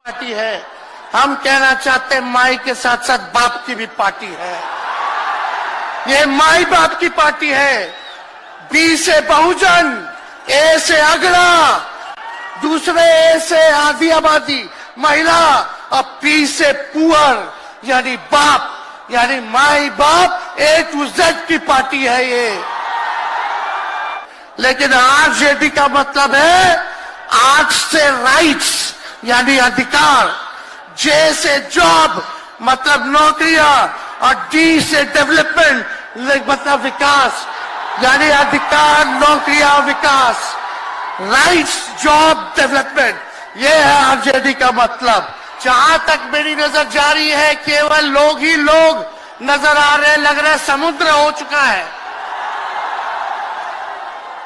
Party है। हम कहना चाहते हैं माई के साथ साथ बाप की भी पार्टी है। ये माई बाप की पार्टी है। बी से बहुजन, ए से अगड़ा, दूसरे ए से आधी आबादी महिला और पी से पुअर यानी बाप, यानी माई बाप, ए टू जेड की पार्टी है ये। लेकिन आरजेडी का मतलब है आर से राइट्स यानी अधिकार, जे से जॉब मतलब नौकरियां और डी से डेवलपमेंट मतलब विकास यानी अधिकार, नौकरियां, विकास, राइट्स, जॉब, डेवलपमेंट, ये है आरजेडी का मतलब। जहां तक मेरी नजर जा रही है केवल लोग ही लोग नजर आ रहे, लग रहा है समुद्र हो चुका है।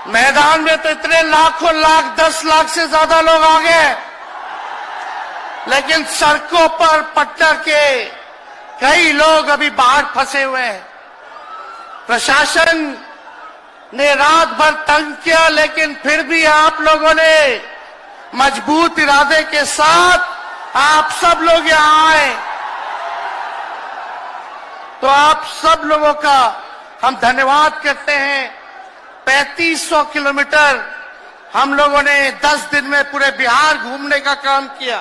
मैदान में तो इतने लाखों लाख, 10 लाख से ज्यादा लोग आ गए, लेकिन सड़कों पर पटना के कई लोग अभी बाहर फंसे हुए हैं। प्रशासन ने रात भर तंग किया, लेकिन फिर भी आप लोगों ने मजबूत इरादे के साथ आप सब लोग यहां आए, तो आप सब लोगों का हम धन्यवाद करते हैं। 3500 किलोमीटर हम लोगों ने 10 दिन में पूरे बिहार घूमने का काम किया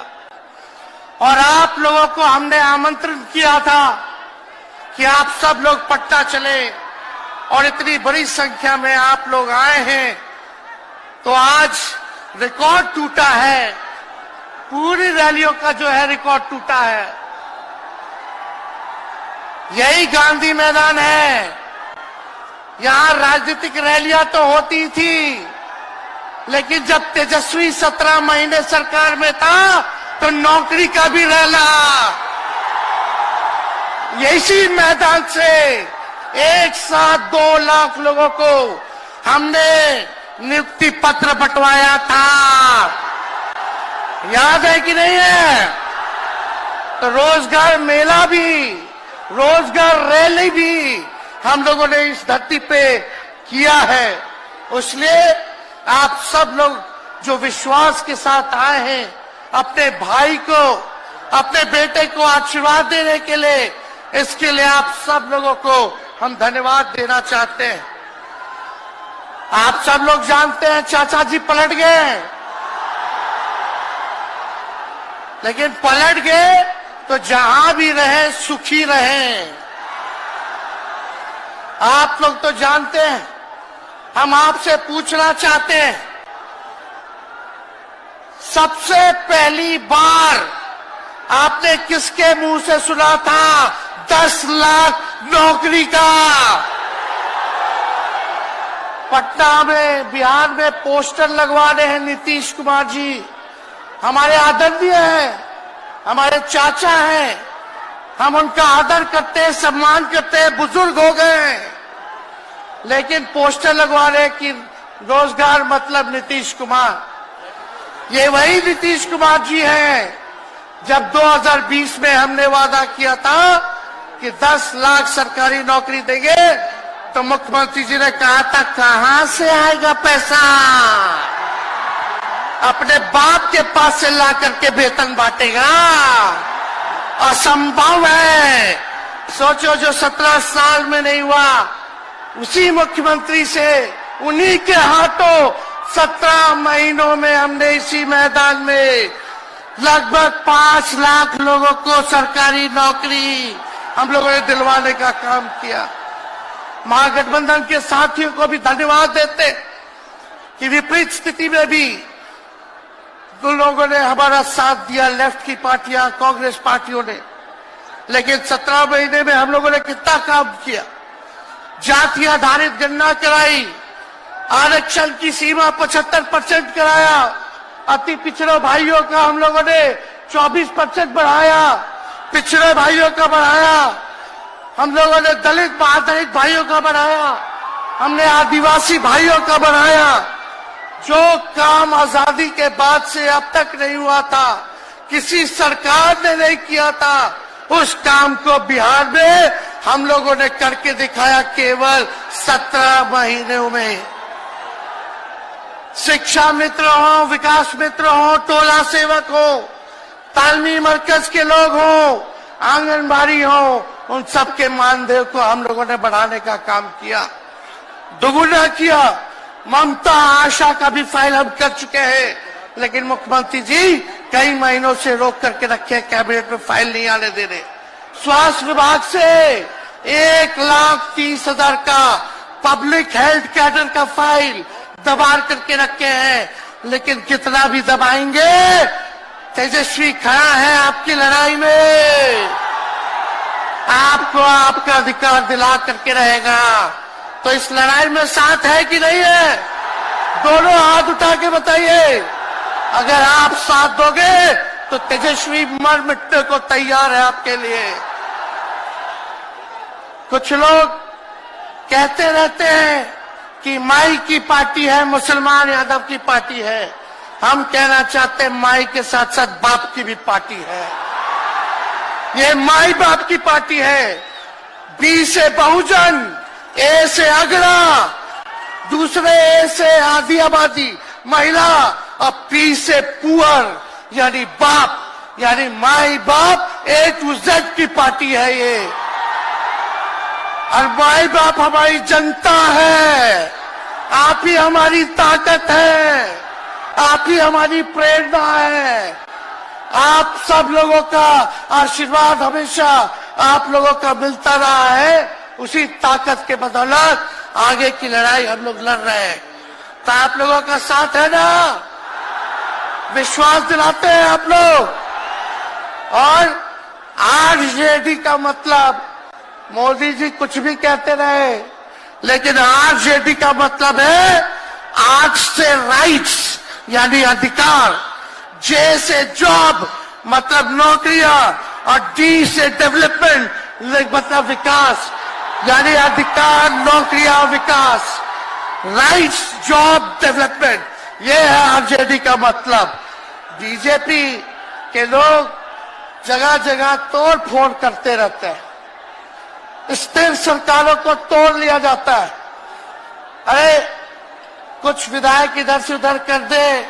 और आप लोगों को हमने आमंत्रण किया था कि आप सब लोग पटना चले और इतनी बड़ी संख्या में आप लोग आए हैं, तो आज रिकॉर्ड टूटा है। पूरी रैलियों का जो है रिकॉर्ड टूटा है। यही गांधी मैदान है। यहां राजनीतिक रैलियां तो होती थी, लेकिन जब तेजस्वी 17 महीने सरकार में था तो नौकरी का भी रैला इसी मैदान से एक साथ 2 लाख लोगों को हमने नियुक्ति पत्र बंटवाया था। याद है कि नहीं है? तो रोजगार मेला भी, रोजगार रैली भी हम लोगों ने इस धरती पे किया है। इसलिए आप सब लोग जो विश्वास के साथ आए हैं, अपने भाई को, अपने बेटे को आशीर्वाद देने के लिए, इसके लिए आप सब लोगों को हम धन्यवाद देना चाहते हैं। आप सब लोग जानते हैं चाचा जी पलट गए, लेकिन पलट गए तो जहां भी रहे सुखी रहे। आप लोग तो जानते हैं, हम आपसे पूछना चाहते हैं, सबसे पहली बार आपने किसके मुंह से सुना था 10 लाख नौकरी का? पटना में, बिहार में पोस्टर लगवा रहे हैं नीतीश कुमार जी। हमारे आदरणीय हैं, हमारे चाचा हैं, हम उनका आदर करते हैं, सम्मान करते हैं, बुजुर्ग हो गए हैं, लेकिन पोस्टर लगवा रहे कि रोजगार मतलब नीतीश कुमार। ये वही नीतीश कुमार जी हैं जब 2020 में हमने वादा किया था कि 10 लाख सरकारी नौकरी देंगे, तो मुख्यमंत्री जी ने कहा था कहां से आएगा पैसा? अपने बाप के पास से ला करके वेतन बांटेगा? असंभव है। सोचो, जो 17 साल में नहीं हुआ, उसी मुख्यमंत्री से, उन्हीं के हाथों 17 महीनों में हमने इसी मैदान में लगभग 5 लाख लोगों को सरकारी नौकरी हम लोगों ने दिलवाने का काम किया। महागठबंधन के साथियों को भी धन्यवाद देते कि विपरीत स्थिति में भी उन लोगों ने हमारा साथ दिया, लेफ्ट की पार्टियां, कांग्रेस पार्टियों ने। लेकिन 17 महीने में हम लोगों ने कितना काम किया। जाति आधारित गणना कराई, आरक्षण की सीमा 75% कराया, अति पिछड़े भाइयों का हम लोगों ने 24% बढ़ाया, पिछड़े भाइयों का बढ़ाया, हम लोगों ने दलित आधारित भाइयों का बढ़ाया, हमने आदिवासी भाइयों का बढ़ाया। जो काम आजादी के बाद से अब तक नहीं हुआ था, किसी सरकार ने नहीं किया था, उस काम को बिहार में हम लोगों ने करके दिखाया केवल 17 महीनों में। शिक्षा मित्र हो, विकास मित्र हो, टोला सेवक हो, तालमी मरकज के लोग हों, आंगनबाड़ी हो, उन सबके मानदेय को हम लोगों ने बढ़ाने का काम किया, दोगुना किया। ममता आशा का भी फाइल हम कर चुके हैं, लेकिन मुख्यमंत्री जी कई महीनों से रोक करके रखे, कैबिनेट में फाइल नहीं आने दे रहे। स्वास्थ्य विभाग से 1,30,000 का पब्लिक हेल्थ कैडर का फाइल दबा करके रखे हैं, लेकिन कितना भी दबाएंगे, तेजस्वी खड़ा है आपकी लड़ाई में, आपको आपका अधिकार दिला करके रहेगा। तो इस लड़ाई में साथ है कि नहीं है? दोनों हाथ उठा के बताइए। अगर आप साथ दोगे तो तेजस्वी मर मिटने को तैयार है आपके लिए। कुछ लोग कहते रहते हैं कि माई की पार्टी है, मुसलमान यादव की पार्टी है। हम कहना चाहते हैं माई के साथ साथ बाप की भी पार्टी है। ये माई बाप की पार्टी है। बी से बहुजन, ए से अगड़ा, दूसरे ए से आधी आबादी महिला, और पी से पुअर यानी बाप, यानी माई बाप, ए टू जेड की पार्टी है ये। और माई बाप हमारी जनता है, आप ही हमारी ताकत है, आप ही हमारी प्रेरणा है। आप सब लोगों का आशीर्वाद हमेशा आप लोगों का मिलता रहा है, उसी ताकत के बदौलत आगे की लड़ाई हम लोग लड़ रहे हैं। तो आप लोगों का साथ है ना? विश्वास दिलाते हैं आप लोग। और आरजेडी का मतलब, मोदी जी कुछ भी कहते रहे, लेकिन आरजेडी का मतलब है आर से राइट्स यानी अधिकार, जे से जॉब मतलब नौकरियां, और डी से डेवलपमेंट मतलब विकास, यानी अधिकार, नौकरियां, विकास, राइट्स, जॉब, डेवलपमेंट, ये है आरजेडी का मतलब। बीजेपी के लोग जगह जगह तोड़ फोड़ करते रहते हैं, स्थिर सरकारों को तोड़ लिया जाता है। अरे कुछ विधायक इधर से उधर कर दे,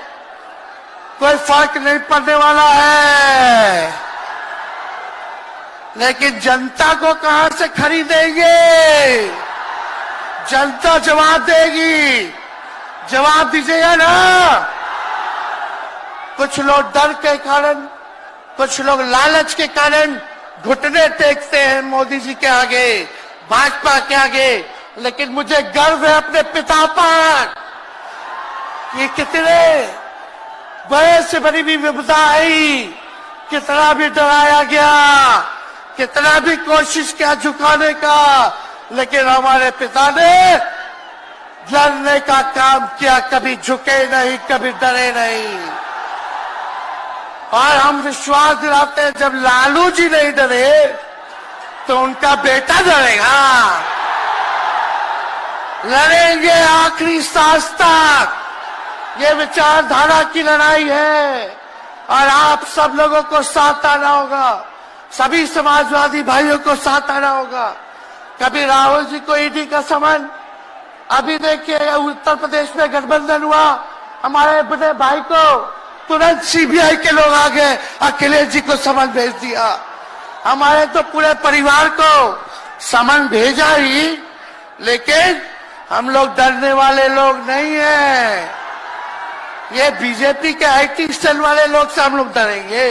कोई फर्क नहीं पड़ने वाला है, लेकिन जनता को कहां से खरीदेंगे? जनता जवाब देगी, जवाब दीजिएगा ना। कुछ लोग डर के कारण, कुछ लोग लालच के कारण घुटने टेकते हैं मोदी जी के आगे, भाजपा के आगे, लेकिन मुझे गर्व है अपने पिता पर। ये कितने बड़े से बड़ी भी विपदा आई, कितना भी डराया गया, कितना भी कोशिश किया झुकाने का, लेकिन हमारे पिता ने लड़ने का काम किया, कभी झुके नहीं, कभी डरे नहीं। और हम विश्वास दिलाते हैं जब लालू जी नहीं डरे तो उनका बेटा डरेगा। लड़ेंगे आखिरी सांस तक, ये विचारधारा की लड़ाई है। और आप सब लोगों को साथ आना होगा, सभी समाजवादी भाइयों को साथ आना होगा। कभी राहुल जी को ईडी का समन, अभी देखिए उत्तर प्रदेश में गठबंधन हुआ, हमारे बड़े भाई को तुरंत सीबीआई के लोग आ गए, अखिलेश जी को समन भेज दिया। हमारे तो पूरे परिवार को समन भेजा ही, लेकिन हम लोग डरने वाले लोग नहीं हैं। ये बीजेपी के आईटी सेल वाले लोग से हम लोग डरेंगे?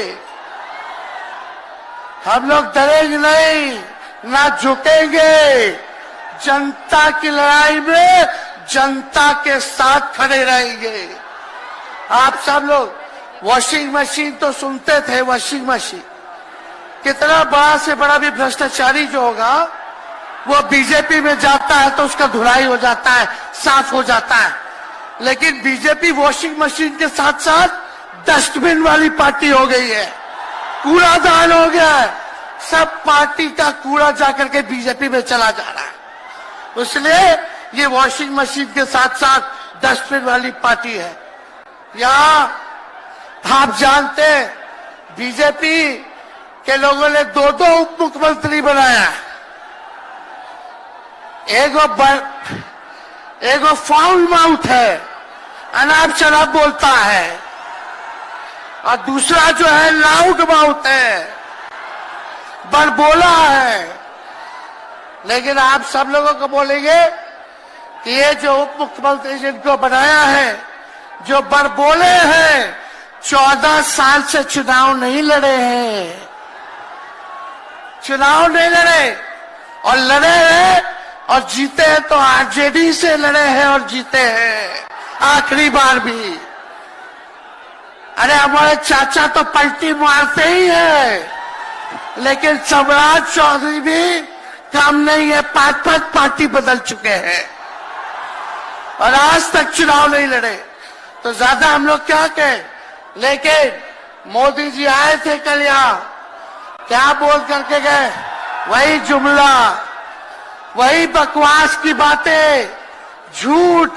हम लोग डरेंगे नहीं, ना झुकेंगे। जनता की लड़ाई में जनता के साथ खड़े रहेंगे। आप सब लोग वॉशिंग मशीन तो सुनते थे, वॉशिंग मशीन, कितना बड़ा से बड़ा भी भ्रष्टाचारी जो होगा वो बीजेपी में जाता है तो उसका धुलाई हो जाता है, साफ हो जाता है। लेकिन बीजेपी वॉशिंग मशीन के साथ साथ डस्टबिन वाली पार्टी हो गई है, कूड़ादान हो गया है, सब पार्टी का कूड़ा जाकर के बीजेपी में चला जा रहा है। इसलिए ये वॉशिंग मशीन के साथ साथ डस्टबिन वाली पार्टी है। यहाँ आप जानते हैं बीजेपी के लोगों ने दो दो उप मुख्यमंत्री बनाया। एगो फाउल माउथ है, अनाप शनाप बोलता है, और दूसरा जो है लाउड माउथ है, बड़बोला है। लेकिन आप सब लोगों को बोलेंगे कि ये जो उप मुख्यमंत्री जिनको बनाया है, जो बड़बोले हैं, 14 साल से चुनाव नहीं लड़े हैं, चुनाव नहीं लड़े, और लड़े हैं और जीते हैं तो आरजेडी से लड़े हैं और जीते हैं आखिरी बार भी। अरे हमारे चाचा तो पलटी मारते ही है, लेकिन सम्राट चौधरी भी काम नहीं है, 5-5 पार्टी बदल चुके हैं और आज तक चुनाव नहीं लड़े। तो ज्यादा हम लोग क्या कहें, लेकिन मोदी जी आए थे कल यहाँ, क्या बोल करके गए, वही जुमला, वही बकवास की बातें, झूठ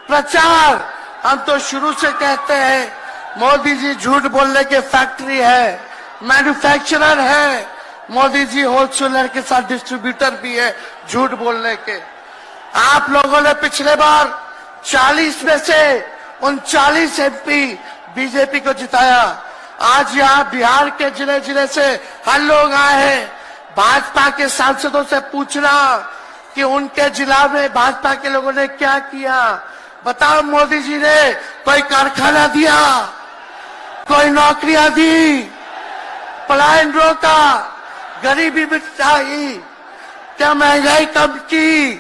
प्रचार। हम तो शुरू से कहते हैं मोदी जी झूठ बोलने के फैक्ट्री है, मैन्युफैक्चरर है। मोदी जी होलसेलर के साथ डिस्ट्रीब्यूटर भी है झूठ बोलने के। आप लोगों ने पिछले बार 40 में से 39 एमपी बीजेपी को जिताया। आज यहाँ बिहार के जिले जिले से हर लोग आए हैं भाजपा के सांसदों से पूछना कि उनके जिला में भाजपा के लोगों ने क्या किया। बताओ, मोदी जी ने कोई कारखाना दिया, कोई नौकरियां दी, पलायन रोका, गरीबी मिटाई, क्या महंगाई कम की?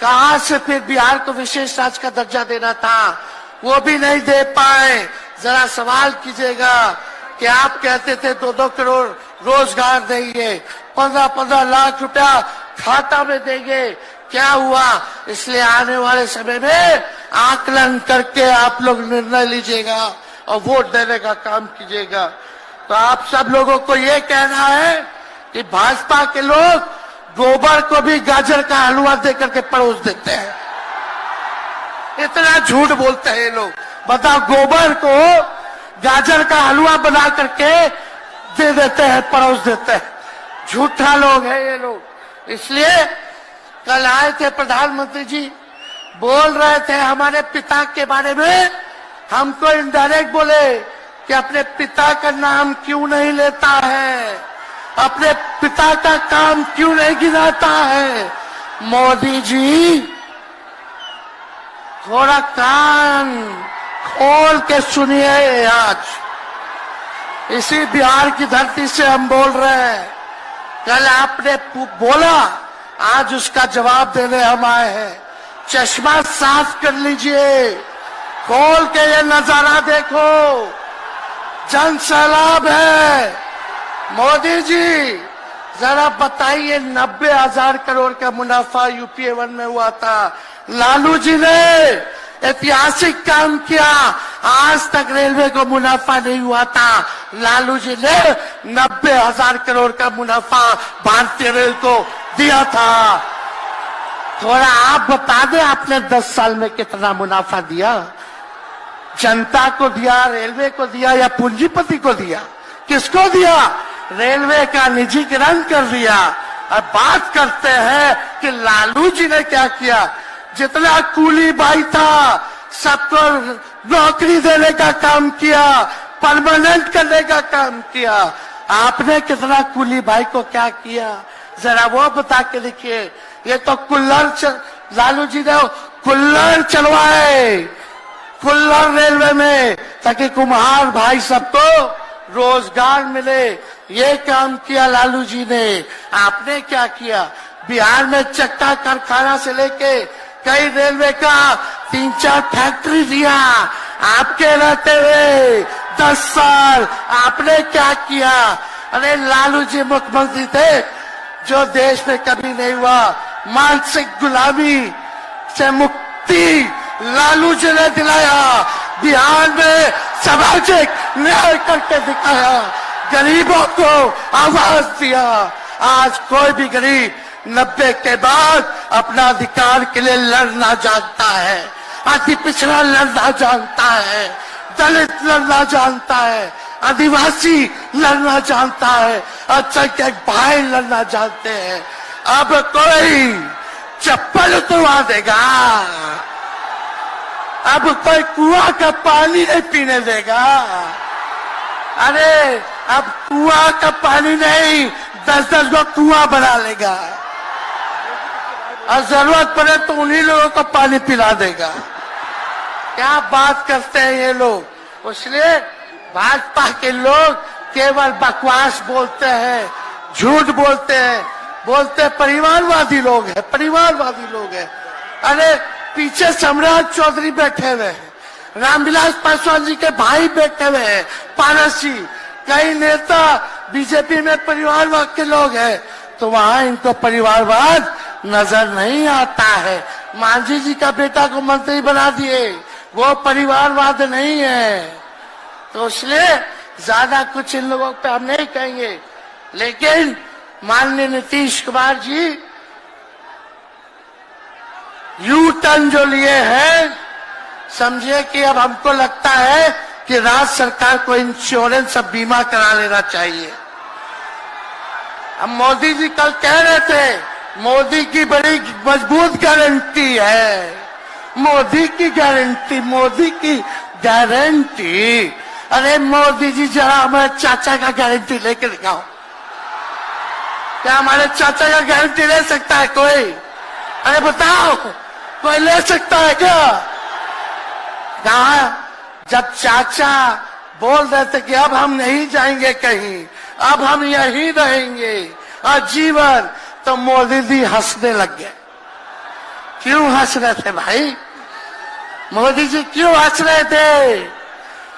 कहां से फिर बिहार को विशेष राज्य का दर्जा देना था, वो भी नहीं दे पाए। जरा सवाल कीजिएगा कि आप कहते थे 2-2 करोड़ रोजगार देंगे, 15-15 लाख रुपया खाता में देंगे, क्या हुआ? इसलिए आने वाले समय में आकलन करके आप लोग निर्णय लीजिएगा और वोट देने का काम कीजिएगा। तो आप सब लोगों को ये कहना है कि भाजपा के लोग गोबर को भी गाजर का हलवा देकर के परोस देते हैं। इतना झूठ बोलते हैं ये लोग। बताओ, गोबर को गाजर का हलवा बना करके दे देते हैं, परोस देते हैं। झूठा लोग हैं ये लोग। इसलिए कल आए थे प्रधानमंत्री जी, बोल रहे थे हमारे पिता के बारे में, हमको इनडायरेक्ट बोले कि अपने पिता का नाम क्यों नहीं लेता है, अपने पिता का काम क्यों नहीं गिनाता है। मोदी जी, थोड़ा कान खोल के सुनिए। आज इसी बिहार की धरती से हम बोल रहे हैं, कल आपने बोला, आज उसका जवाब देने हम आए हैं। चश्मा साफ कर लीजिए, खोल के ये नजारा देखो, जन सैलाब है। मोदी जी, जरा बताइए, 90,000 करोड़ का मुनाफा यूपीए 1 में हुआ था। लालू जी ने ऐतिहासिक काम किया, आज तक रेलवे को मुनाफा नहीं हुआ था। लालू जी ने 90,000 करोड़ का मुनाफा भारतीय रेल को दिया था। थोड़ा आप बता दें, आपने 10 साल में कितना मुनाफा दिया? जनता को दिया, रेलवे को दिया या पूंजीपति को दिया? किसको दिया? रेलवे का निजीकरण कर दिया। अब बात करते हैं कि लालू जी ने क्या किया। जितना कूली भाई था सबको नौकरी देने का काम किया, परमानेंट करने का काम किया। आपने कितना कूली भाई को क्या किया, जरा वो बता के लिखिए। ये तो लालू जी ने कुल्लर चलवाए, कुल्लर रेलवे में, ताकि कुम्हार भाई सबको रोजगार मिले। ये काम किया लालू जी ने। आपने क्या किया? बिहार में चक्का कारखाना से लेके कई रेलवे का 3-4 फैक्ट्री दिया। आपके रहते हुए 10 साल आपने क्या किया? अरे लालू जी मुख्यमंत्री थे जो देश में कभी नहीं हुआ। मानसिक गुलामी से मुक्ति लालू जी ने दिलाया। बिहार में सामाजिक न्याय करके दिखाया, गरीबों को आवाज दिया। आज कोई भी गरीब 90 के बाद अपना अधिकार के लिए लड़ना जानता है, अति पिछड़ा लड़ना जानता है, दलित लड़ना जानता है, आदिवासी लड़ना जानता है, अल्पसंख्यक भाई लड़ना जानते हैं। अब कोई चप्पल उतरवा देगा, अब कोई कुआं का पानी नहीं पीने देगा। अरे अब कुआं का पानी नहीं 10-10 को कुआं बना लेगा और जरूरत पड़े तो उन्हीं लोगों को पानी पिला देगा। क्या बात करते हैं ये लोग। इसलिए भाजपा के लोग केवल बकवास बोलते हैं, झूठ बोलते हैं, बोलते परिवारवादी लोग हैं, परिवारवादी लोग हैं। अरे पीछे सम्राट चौधरी बैठे हुए हैं, रामविलास पासवान जी के भाई बैठे हुए हैं, पारस जी, कई नेता बीजेपी में परिवारवाद के लोग हैं, तो वहां इनको परिवारवाद नजर नहीं आता है। मांझी जी का बेटा को मंत्री बना दिए, वो परिवारवाद नहीं है। तो इसलिए ज्यादा कुछ इन लोगों पे हम नहीं कहेंगे, लेकिन माननीय नीतीश कुमार जी यू टर्न जो लिए हैं, समझिए कि अब हमको लगता है कि राज्य सरकार को इंश्योरेंस और बीमा करा लेना चाहिए। अब मोदी जी कल कह रहे थे मोदी की बड़ी मजबूत गारंटी है, मोदी की गारंटी, मोदी की गारंटी। अरे मोदी जी जरा हमारे चाचा का गारंटी लेके दिखाओ। क्या हमारे चाचा का गारंटी ले सकता है कोई? अरे बताओ, कोई ले सकता है क्या? कहा जब चाचा बोल रहे थे कि अब हम नहीं जाएंगे कहीं, अब हम यहीं रहेंगे आजीवन, तो मोदी जी हंसने लग गए। क्यों हंस रहे थे भाई? मोदी जी क्यों हंस रहे थे?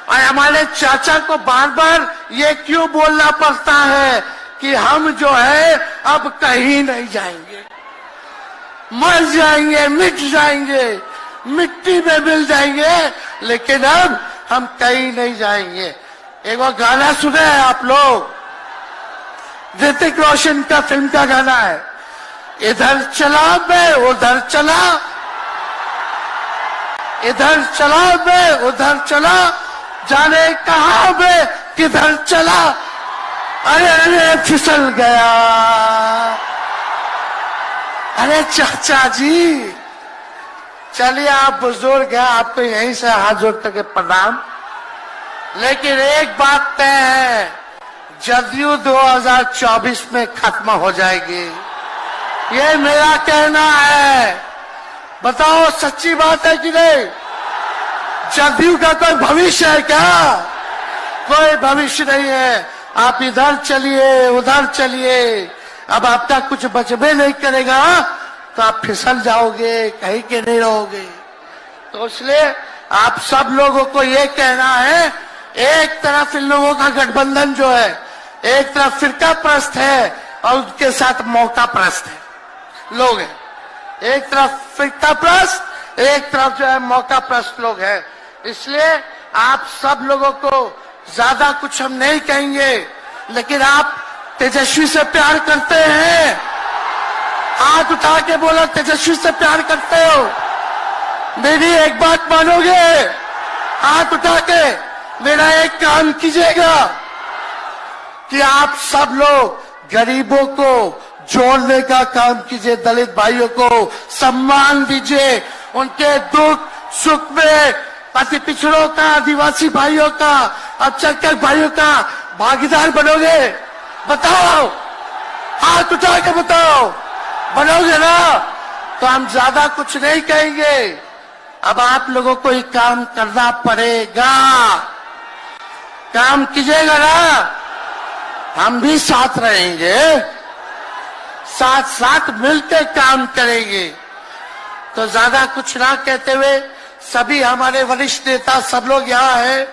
और हमारे चाचा को बार बार ये क्यों बोलना पड़ता है कि हम जो है अब कहीं नहीं जाएंगे, मर जाएंगे, मिट जाएंगे, मिट्टी में मिल जाएंगे, लेकिन अब हम कहीं नहीं जाएंगे। एक बार गाना सुने हैं आप लोग, ऋतिक रोशन का फिल्म का गाना है, इधर चला मैं उधर चला, इधर चला मैं उधर चला, जाने कहां मैं किधर चला, अरे अरे फिसल गया। अरे चाचा जी, चलिए आप बुजुर्ग हैं, आपको यहीं से हाथ जोड़ करके प्रणाम। लेकिन एक बात तय है, जदयू 2024 में खत्म हो जाएगी, ये मेरा कहना है। बताओ सच्ची बात है कि नहीं? जदयू का कोई भविष्य है क्या? कोई भविष्य नहीं है। आप इधर चलिए उधर चलिए, अब आपका कुछ बचबे नहीं करेगा तो आप फिसल जाओगे, कहीं के नहीं रहोगे। तो इसलिए आप सब लोगों को ये कहना है, एक तरफ इन लोगों का गठबंधन जो है, एक तरफ फिरका प्रस्त है और उनके साथ मौका प्रस्त है लोग हैं। एक तरफ फिरका प्रस्त, एक तरफ जो है मौका प्रस्त लोग हैं। इसलिए आप सब लोगों को ज्यादा कुछ हम नहीं कहेंगे, लेकिन आप तेजस्वी से प्यार करते हैं? हाथ उठा के बोलो, तेजस्वी से प्यार करते हो? मेरी एक बात मानोगे? हाथ उठा के मेरा एक काम कीजिएगा कि आप सब लोग गरीबों को जोड़ने का काम कीजिए, दलित भाइयों को सम्मान दीजिए, उनके दुख सुख में पति पिछड़ों का, आदिवासी भाइयों का, अल्पसंख्यक भाइयों का भागीदार बनोगे? बताओ, हाथ उठा के बताओ, बनोगे ना? तो हम ज्यादा कुछ नहीं कहेंगे। अब आप लोगों को ही काम करना पड़ेगा, काम कीजिएगा ना? हम भी साथ रहेंगे, साथ साथ मिलकर काम करेंगे। तो ज्यादा कुछ ना कहते हुए, सभी हमारे वरिष्ठ नेता सब लोग यहाँ हैं,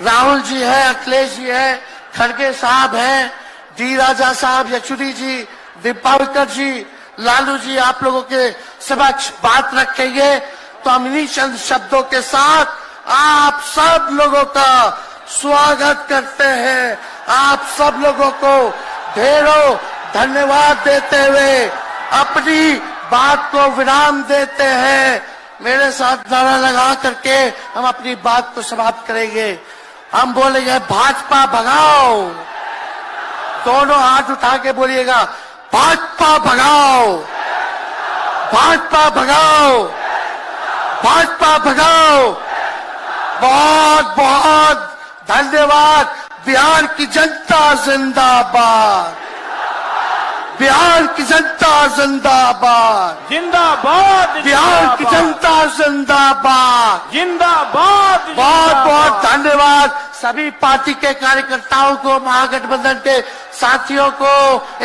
राहुल जी है, अखिलेश जी है, खड़गे साहब हैं, डी राजा साहब, येचुरी जी, दीपावकर जी, लालू जी आप लोगों के समक्ष बात रखेंगे। तो हम इन्हीं चंद शब्दों के साथ आप सब लोगों का स्वागत करते हैं, आप सब लोगों को ढेरों धन्यवाद देते हुए अपनी बात को विराम देते हैं। मेरे साथ नारा लगा करके हम अपनी बात को समाप्त करेंगे। हम बोलेंगे भाजपा भगाओ, दोनों हाथ उठा के बोलिएगा, भाजपा भगाओ, भाजपा भगाओ, भाजपा भगाओ। बहुत बहुत धन्यवाद। बिहार की जनता जिंदाबाद, बिहार की जनता जिंदाबाद, जिंदाबाद बिहार की जनता जिंदाबाद, जिंदाबाद। बहुत बहुत धन्यवाद सभी पार्टी के कार्यकर्ताओं को, महागठबंधन के साथियों को।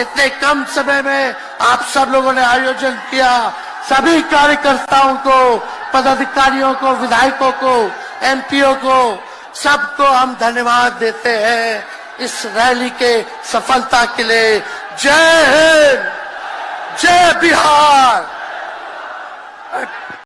इतने कम समय में आप सब लोगों ने आयोजन किया। सभी कार्यकर्ताओं को, पदाधिकारियों को, विधायकों को, एमपीओ को, सबको हम धन्यवाद देते हैं इस रैली के सफलता के लिए। जय हिंद, जय बिहार।